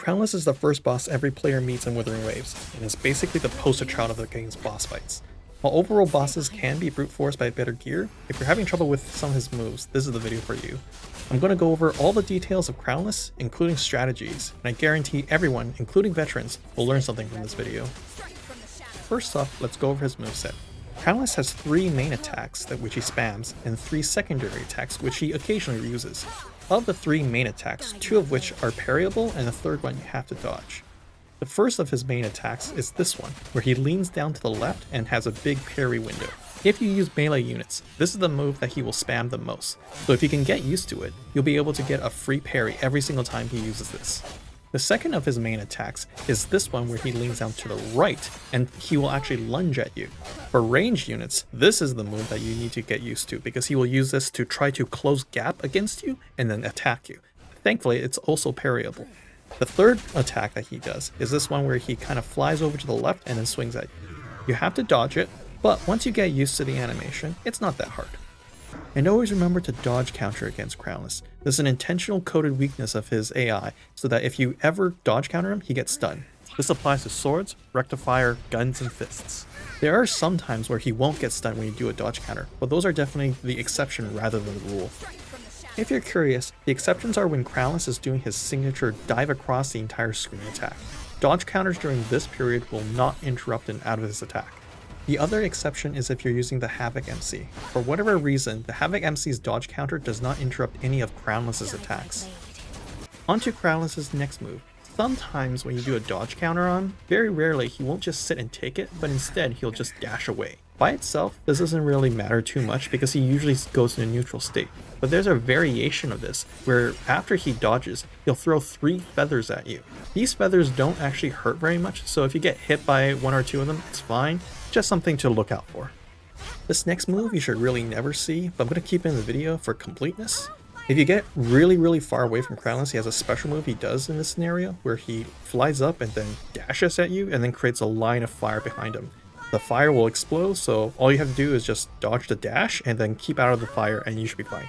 Crownless is the first boss every player meets in Wuthering Waves, and is basically the poster child of the game's boss fights. While overall bosses can be brute forced by better gear, if you're having trouble with some of his moves, this is the video for you. I'm going to go over all the details of Crownless, including strategies, and I guarantee everyone, including veterans, will learn something from this video. First off, let's go over his moveset. Crownless has 3 main attacks which he spams, and 3 secondary attacks which he occasionally uses. Of the 3 main attacks, 2 of which are parryable and the third one you have to dodge. The first of his main attacks is this one, where he leans down to the left and has a big parry window. If you use melee units, this is the move that he will spam the most, so if you can get used to it, you'll be able to get a free parry every single time he uses this. The second of his main attacks is this one where he leans down to the right and he will actually lunge at you. For ranged units, this is the move that you need to get used to because he will use this to try to close gap against you and then attack you. Thankfully, it's also parryable. The third attack that he does is this one where he kind of flies over to the left and then swings at you. You have to dodge it, but once you get used to the animation, it's not that hard. And always remember to dodge counter against Crownless. This is an intentional coded weakness of his AI, so that if you ever dodge counter him, he gets stunned. This applies to swords, rectifier, guns, and fists. There are some times where he won't get stunned when you do a dodge counter, but those are definitely the exception rather than the rule. If you're curious, the exceptions are when Crownless is doing his signature dive across the entire screen attack. Dodge counters during this period will not interrupt an out of his attack. The other exception is if you're using the Havoc MC. For whatever reason, the Havoc MC's dodge counter does not interrupt any of Crownless's attacks. Onto Crownless's next move. Sometimes when you do a dodge counter on him, very rarely he won't just sit and take it, but instead he'll just dash away. By itself, this doesn't really matter too much because he usually goes in a neutral state. But there's a variation of this, where after he dodges, he'll throw 3 feathers at you. These feathers don't actually hurt very much, so if you get hit by 1 or 2 of them, it's fine. Just something to look out for. This next move you should really never see, but I'm going to keep it in the video for completeness. If you get really far away from Crownless, he has a special move he does in this scenario, where he flies up and then dashes at you and then creates a line of fire behind him. The fire will explode, so all you have to do is just dodge the dash and then keep out of the fire and you should be fine.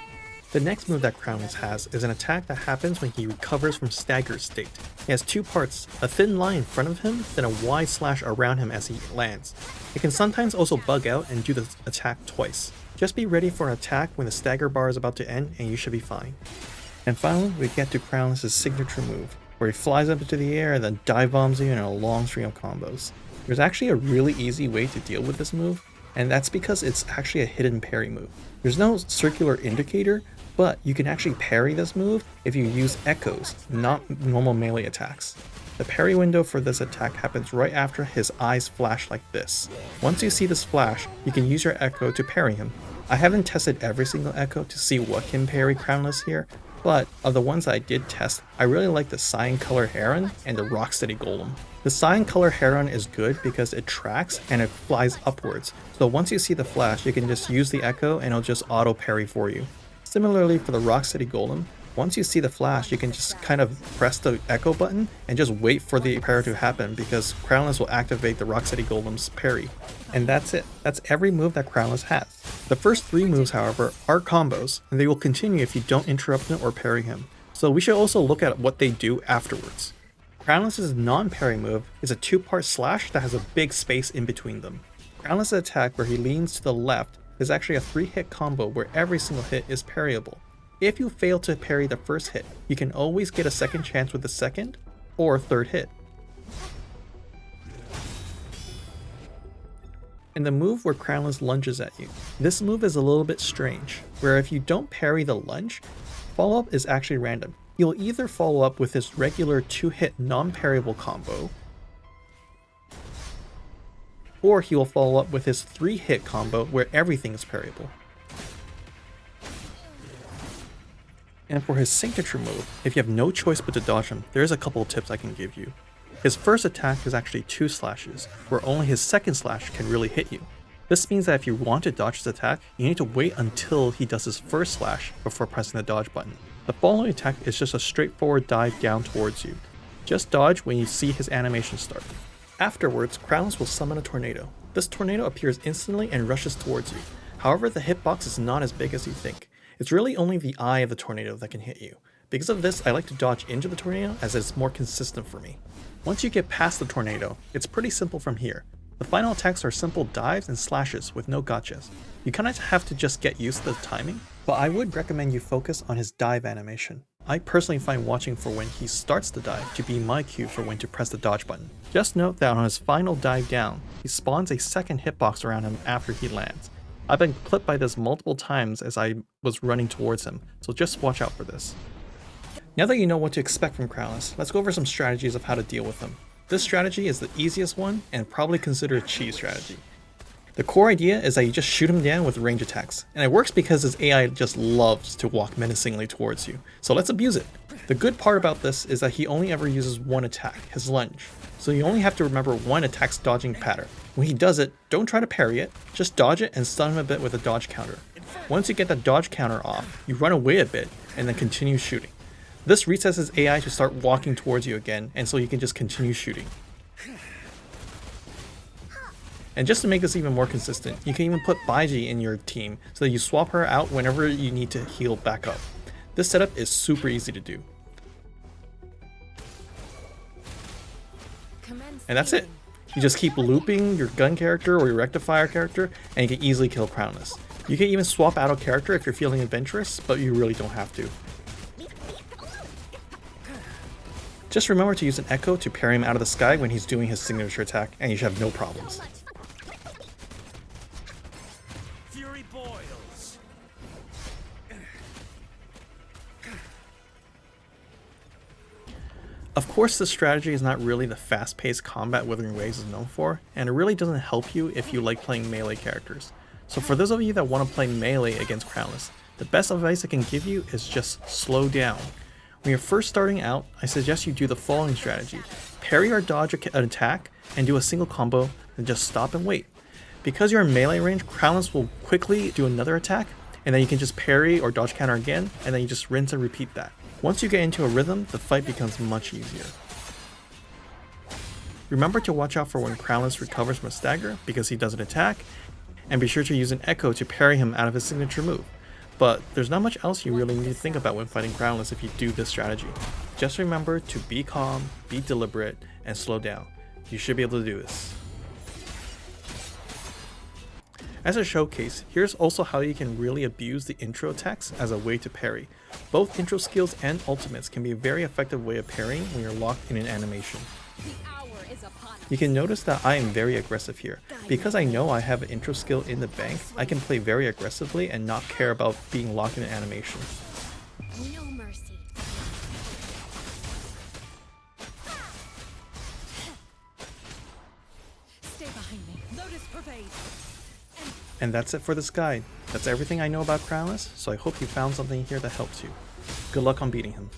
The next move that Crownless has is an attack that happens when he recovers from staggered state. He has 2 parts, a thin line in front of him, then a wide slash around him as he lands. It can sometimes also bug out and do the attack twice. Just be ready for an attack when the stagger bar is about to end and you should be fine. And finally, we get to Crownless' signature move, where he flies up into the air and then dive bombs you in a long string of combos. There's actually a really easy way to deal with this move, and that's because it's actually a hidden parry move. There's no circular indicator, but you can actually parry this move if you use echoes, not normal melee attacks. The parry window for this attack happens right after his eyes flash like this. Once you see this flash, you can use your echo to parry him. I haven't tested every single echo to see what can parry Crownless here, but of the ones that I did test, I really like the cyan color heron and the rocksteady golem. The cyan color heron is good because it tracks and it flies upwards, so once you see the flash, you can just use the echo and it'll just auto parry for you. Similarly for the rocksteady golem, once you see the flash, you can just kind of press the echo button and just wait for the parry to happen because Crownless will activate the rocksteady golem's parry. And that's it. That's every move that Crownless has. The first 3 moves, however, are combos, and they will continue if you don't interrupt him or parry him. So we should also look at what they do afterwards. Crownless' non-parry move is a 2-part slash that has a big space in between them. Crownless' attack where he leans to the left is actually a 3-hit combo where every single hit is parryable. If you fail to parry the first hit, you can always get a second chance with the second or third hit. And the move where Crownless lunges at you. This move is a little bit strange, where if you don't parry the lunge, follow-up is actually random. He'll either follow up with his regular 2-hit non-parryable combo, or he will follow up with his 3-hit combo where everything is parryable. And for his signature move, if you have no choice but to dodge him, there's a couple of tips I can give you. His first attack is actually 2 slashes, where only his second slash can really hit you. This means that if you want to dodge his attack, you need to wait until he does his first slash before pressing the dodge button. The following attack is just a straightforward dive down towards you. Just dodge when you see his animation start. Afterwards, Crownless will summon a tornado. This tornado appears instantly and rushes towards you. However, the hitbox is not as big as you think. It's really only the eye of the tornado that can hit you. Because of this, I like to dodge into the tornado as it's more consistent for me. Once you get past the tornado, it's pretty simple from here. The final attacks are simple dives and slashes with no gotchas. You kinda have to just get used to the timing, but I would recommend you focus on his dive animation. I personally find watching for when he starts the dive to be my cue for when to press the dodge button. Just note that on his final dive down, he spawns a second hitbox around him after he lands. I've been clipped by this multiple times as I was running towards him, so just watch out for this. Now that you know what to expect from Crownless, let's go over some strategies of how to deal with him. This strategy is the easiest one and probably considered a cheese strategy. The core idea is that you just shoot him down with range attacks, and it works because his AI just loves to walk menacingly towards you, so let's abuse it. The good part about this is that he only ever uses one attack, his lunge, so you only have to remember one attack's dodging pattern. When he does it, don't try to parry it, just dodge it and stun him a bit with a dodge counter. Once you get the dodge counter off, you run away a bit and then continue shooting. This resets his AI to start walking towards you again, and so you can just continue shooting. And just to make this even more consistent, you can even put Baiji in your team so that you swap her out whenever you need to heal back up. This setup is super easy to do. And that's it. You just keep looping your gun character or your rectifier character, and you can easily kill Crownless. You can even swap out a character if you're feeling adventurous, but you really don't have to. Just remember to use an echo to parry him out of the sky when he's doing his signature attack, and you should have no problems. Fury boils. Of course, this strategy is not really the fast-paced combat Wuthering Waves is known for, and it really doesn't help you if you like playing melee characters. So for those of you that want to play melee against Crownless, the best advice I can give you is just slow down. When you're first starting out, I suggest you do the following strategy. Parry or dodge an attack and do a single combo, then just stop and wait. Because you're in melee range, Crownless will quickly do another attack, and then you can just parry or dodge counter again, and then you just rinse and repeat that. Once you get into a rhythm, the fight becomes much easier. Remember to watch out for when Crownless recovers from a stagger because he doesn't attack, and be sure to use an echo to parry him out of his signature move. But there's not much else you really need to think about when fighting Crownless if you do this strategy. Just remember to be calm, be deliberate, and slow down. You should be able to do this. As a showcase, here's also how you can really abuse the intro attacks as a way to parry. Both intro skills and ultimates can be a very effective way of parrying when you're locked in an animation. You can notice that I am very aggressive here. Because I know I have an intro skill in the bank, I can play very aggressively and not care about being locked in an animation. No mercy. Stay behind me. Lotus pervade. And that's it for this guide. That's everything I know about Crownless, so I hope you found something here that helps you. Good luck on beating him.